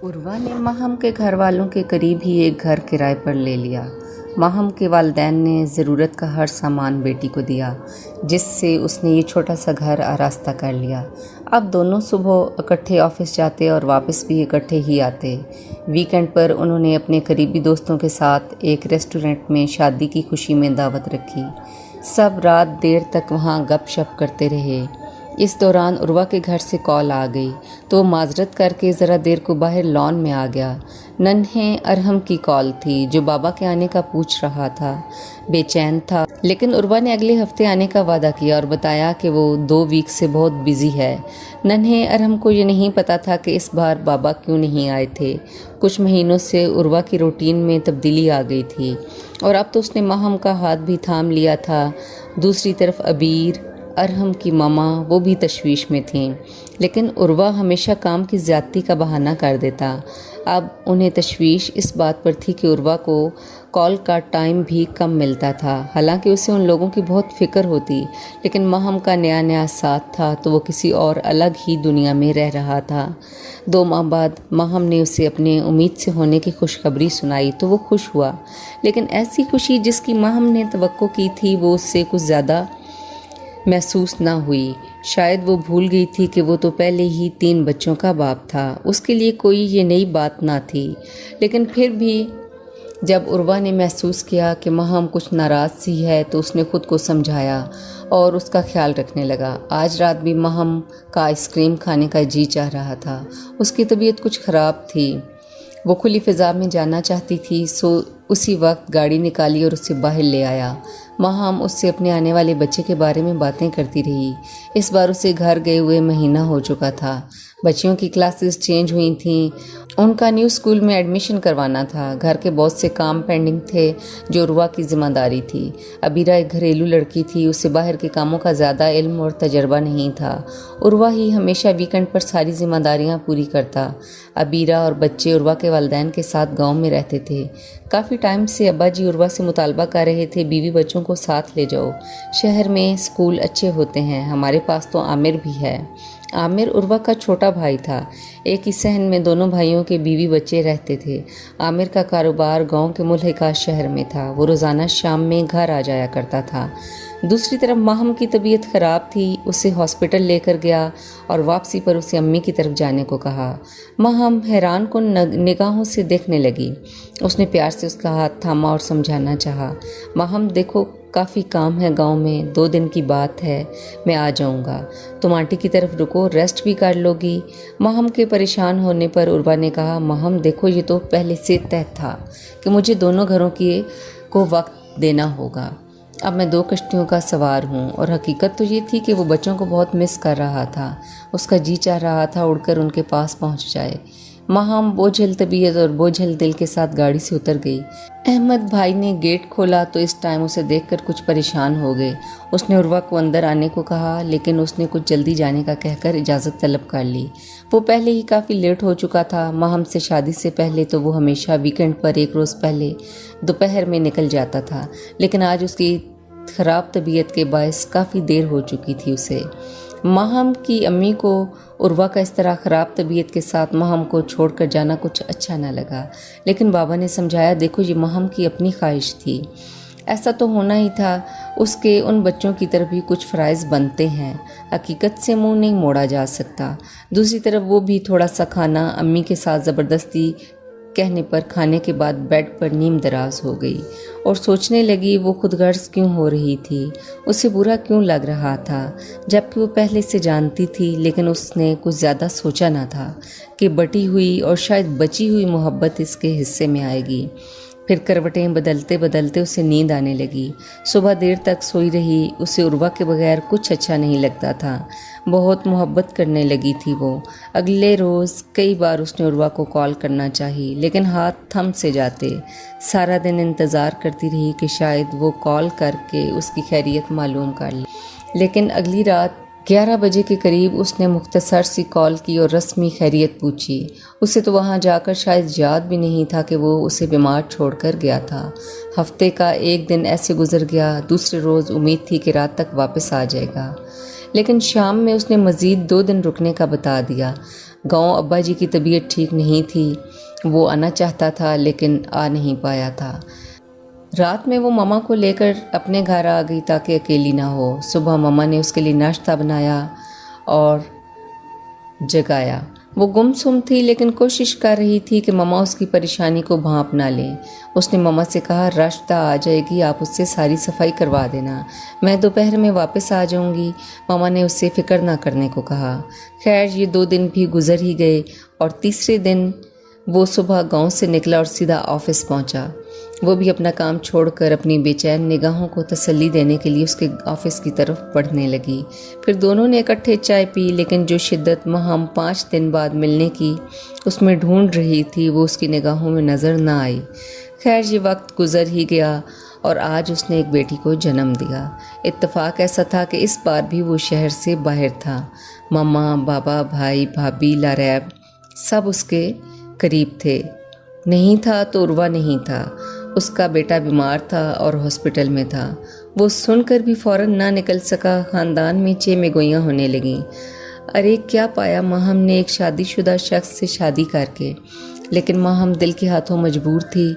उर्वा ने माहम के घर वालों के करीब ही एक घर किराए पर ले लिया। माहम के वालिदैन ने ज़रूरत का हर सामान बेटी को दिया, जिससे उसने ये छोटा सा घर आरास्ता कर लिया। अब दोनों सुबह इकट्ठे ऑफिस जाते और वापस भी इकट्ठे ही आते। वीकेंड पर उन्होंने अपने करीबी दोस्तों के साथ एक रेस्टोरेंट में शादी की खुशी में दावत रखी। सब रात देर तक वहाँ गपशप करते रहे। इस दौरान उर्वा के घर से कॉल आ गई तो वो माजरत करके ज़रा देर को बाहर लॉन में आ गया। नन्हे अरहम की कॉल थी, जो बाबा के आने का पूछ रहा था। बेचैन था, लेकिन उर्वा ने अगले हफ्ते आने का वादा किया और बताया कि वो 2 वीक से बहुत बिजी है। नन्हे अरहम को ये नहीं पता था कि इस बार बाबा क्यों नहीं आए थे। कुछ महीनों से उर्वा की रूटीन में तब्दीली आ गई थी और अब तो उसने माहम का हाथ भी थाम लिया था। दूसरी तरफ अबीर, अरहम की मामा, वो भी तशवीश में थीं, लेकिन उर्वा हमेशा काम की ज़्यादती का बहाना कर देता। अब उन्हें तशवीश इस बात पर थी कि उर्वा को कॉल का टाइम भी कम मिलता था। हालांकि उसे उन लोगों की बहुत फ़िक्र होती, लेकिन माहम का नया नया साथ था तो वो किसी और अलग ही दुनिया में रह रहा था। 2 माह बाद माहम ने उसे अपने उम्मीद से होने की खुशखबरी सुनाई तो वो खुश हुआ, लेकिन ऐसी खुशी जिसकी माहम ने तवक्को की थी वो उससे कुछ ज़्यादा महसूस ना हुई। शायद वो भूल गई थी कि वो तो पहले ही 3 बच्चों का बाप था। उसके लिए कोई ये नई बात ना थी, लेकिन फिर भी जब उर्वा ने महसूस किया कि माहम कुछ नाराज़ सी है तो उसने खुद को समझाया और उसका ख्याल रखने लगा। आज रात भी माहम का आइसक्रीम खाने का जी चाह रहा था। उसकी तबीयत कुछ ख़राब थी, वो खुली फ़िज़ा में जाना चाहती थी, सो उसी वक्त गाड़ी निकाली और उसे बाहर ले आया। माहम उससे अपने आने वाले बच्चे के बारे में बातें करती रही। इस बार उसे घर गए हुए महीना हो चुका था। बच्चियों की क्लासेस चेंज हुई थीं, उनका न्यू स्कूल में एडमिशन करवाना था। घर के बहुत से काम पेंडिंग थे जो उर्वा की ज़िम्मेदारी थी। अबीरा एक घरेलू लड़की थी, उसे बाहर के कामों का ज़्यादा इल्म और तजर्बा नहीं था। उर्वा ही हमेशा वीकेंड पर सारी जिम्मेदारियां पूरी करता। अबीरा और बच्चे उर्वा के वालिदैन के साथ गांव में रहते थे। काफ़ी टाइम से अब्बा जी उर्वा से मुतालबा कर रहे थे, बीवी बच्चों को साथ ले जाओ, शहर में स्कूल अच्छे होते हैं, हमारे पास तो आमिर भी है। आमिर उर्वा का छोटा भाई था। एक ही सहन में दोनों भाइयों के बीवी बच्चे रहते थे। आमिर का कारोबार गांव के मुल्हिका शहर में था। वो रोज़ाना शाम में घर आ जाया करता था। दूसरी तरफ माहम की तबीयत ख़राब थी। उसे हॉस्पिटल लेकर गया और वापसी पर उसे अम्मी की तरफ जाने को कहा। माहम हैरान को निगाहों से देखने लगी। उसने प्यार से उसका हाथ थामा और समझाना चाहा। माहम देखो, काफ़ी काम है गांव में, 2 दिन की बात है, मैं आ जाऊंगा। तुम आंटी की तरफ रुको, रेस्ट भी कर लोगी। माहम के परेशान होने पर उर्वा ने कहा, माहम देखो, ये तो पहले से तय था कि मुझे दोनों घरों को वक्त देना होगा। अब मैं 2 कश्तियों का सवार हूँ और हकीकत तो ये थी कि वो बच्चों को बहुत मिस कर रहा था। उसका जी चाह रहा था उड़कर उनके पास पहुँच जाए। माहम बोझल तबीयत और बोझल दिल के साथ गाड़ी से उतर गई। अहमद भाई ने गेट खोला तो इस टाइम उसे देखकर कुछ परेशान हो गए। उसने उर्वा को अंदर आने को कहा, लेकिन उसने कुछ जल्दी जाने का कहकर इजाज़त तलब कर ली। वो पहले ही काफ़ी लेट हो चुका था। माहम से शादी से पहले तो वो हमेशा वीकेंड पर एक रोज़ पहले दोपहर में निकल जाता था, लेकिन आज उसकी ख़राब तबीयत के बायस काफ़ी देर हो चुकी थी। उसे माहम की अम्मी को उर्वा का इस तरह ख़राब तबीयत के साथ माहम को छोड़कर जाना कुछ अच्छा ना लगा, लेकिन बाबा ने समझाया, देखो ये माहम की अपनी ख्वाहिश थी, ऐसा तो होना ही था। उसके उन बच्चों की तरफ भी कुछ फ़राइज़ बनते हैं, हकीकत से मुंह नहीं मोड़ा जा सकता। दूसरी तरफ वो भी थोड़ा सा खाना अम्मी के साथ ज़बरदस्ती कहने पर खाने के बाद बेड पर नीम दराज हो गई और सोचने लगी वो खुदगर्ज क्यों हो रही थी, उसे बुरा क्यों लग रहा था, जबकि वो पहले से जानती थी। लेकिन उसने कुछ ज़्यादा सोचा ना था कि बटी हुई और शायद बची हुई मोहब्बत इसके हिस्से में आएगी। फिर करवटें बदलते बदलते उसे नींद आने लगी। सुबह देर तक सोई रही। उसे उर्वा के बगैर कुछ अच्छा नहीं लगता था। बहुत मोहब्बत करने लगी थी वो। अगले रोज़ कई बार उसने उर्वा को कॉल करना चाही, लेकिन हाथ थम से जाते। सारा दिन इंतज़ार करती रही कि शायद वो कॉल करके उसकी खैरियत मालूम कर ले, लेकिन अगली रात 11 बजे के करीब उसने मुख्तसर सी कॉल की और रस्मी खैरियत पूछी। उसे तो वहाँ जाकर शायद याद भी नहीं था कि वो उसे बीमार छोड़कर गया था। हफ्ते का एक दिन ऐसे गुजर गया। दूसरे रोज़ उम्मीद थी कि रात तक वापस आ जाएगा, लेकिन शाम में उसने मज़ीद 2 दिन रुकने का बता दिया। گاؤں ابا جی کی طبیعت ٹھیک نہیں تھی، وہ آنا چاہتا تھا لیکن آ نہیں پایا تھا۔ رات میں وہ ماما کو لے کر اپنے گھر آ گئی تاکہ اکیلی نہ ہو۔ صبح ماما نے اس کے لیے ناشتہ بنایا اور جگایا۔ وہ گم سم تھی لیکن کوشش کر رہی تھی کہ ماما اس کی پریشانی کو بھانپ نہ لیں۔ اس نے ماما سے کہا، راشدہ آ جائے گی، آپ اس سے ساری صفائی کروا دینا، میں دوپہر میں واپس آ جاؤں گی۔ ماما نے اس سے فکر نہ کرنے کو کہا۔ خیر یہ 2 دن بھی گزر ہی گئے اور تیسرے دن وہ صبح گاؤں سے نکلا اور سیدھا آفس پہنچا۔ وہ بھی اپنا کام چھوڑ کر اپنی بے چین نگاہوں کو تسلی دینے کے لیے اس کے آفس کی طرف بڑھنے لگی۔ پھر دونوں نے اکٹھے چائے پی، لیکن جو شدت ماہم 5 دن بعد ملنے کی اس میں ڈھونڈ رہی تھی وہ اس کی نگاہوں میں نظر نہ آئی۔ خیر یہ وقت گزر ہی گیا اور آج اس نے ایک بیٹی کو جنم دیا۔ اتفاق ایسا تھا کہ اس بار بھی وہ شہر سے باہر تھا۔ ماما، بابا، بھائی، بھابھی، لاریب سب اس کے قریب تھے۔ نہیں تھا تو عروہ نہیں تھا، اس کا بیٹا بیمار تھا اور ہاسپٹل میں تھا۔ وہ سن کر بھی فوراً نہ نکل سکا۔ خاندان میں چیمے گوئیاں ہونے لگیں۔ ارے کیا پایا ماہم نے ایک شادی شدہ شخص سے شادی کر کے؟ لیکن ماہم دل کے ہاتھوں مجبور تھی۔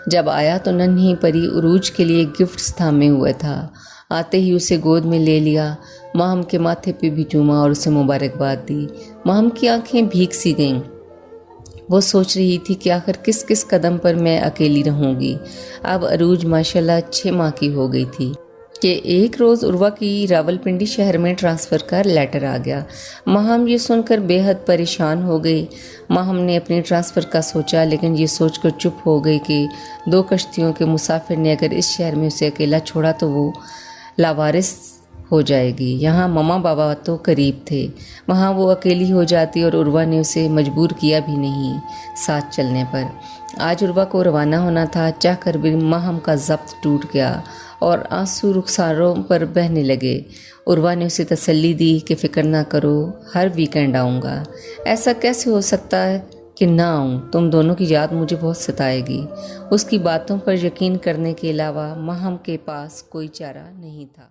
جب آیا تو ننھی پری عروج کے لیے گفٹس تھامے ہوئے تھا۔ آتے ہی اسے گود میں لے لیا، ماہم کے ماتھے پہ بھی چوما اور اسے مبارکباد دی۔ ماہم کی آنکھیں بھیگ سی گئیں۔ وہ سوچ رہی تھی کہ آخر کس کس قدم پر میں اکیلی رہوں گی۔ اب عروج ماشاءاللہ 6 ماہ کی ہو گئی تھی کہ ایک روز عروہ کی راولپنڈی شہر میں ٹرانسفر کا لیٹر آ گیا۔ ماہم یہ سن کر بے حد پریشان ہو گئی۔ ماہم نے اپنی ٹرانسفر کا سوچا لیکن یہ سوچ کر چپ ہو گئی کہ 2 کشتیوں کے مسافر نے اگر اس شہر میں اسے اکیلا چھوڑا تو وہ لاوارث ہو جائے گی۔ یہاں ماما بابا تو قریب تھے، وہاں وہ اکیلی ہو جاتی اور عروہ نے اسے مجبور کیا بھی نہیں ساتھ چلنے پر۔ آج عروہ کو روانہ ہونا تھا، چاہ کر بھی ماہم کا ضبط ٹوٹ گیا اور آنسو رخساروں پر بہنے لگے۔ عروہ نے اسے تسلی دی کہ فکر نہ کرو، ہر ویکنڈ آؤں گا۔ ایسا کیسے ہو سکتا ہے کہ نہ آؤں، تم دونوں کی یاد مجھے بہت ستائے گی۔ اس کی باتوں پر یقین کرنے کے علاوہ ماہم کے پاس کوئی چارہ نہیں تھا۔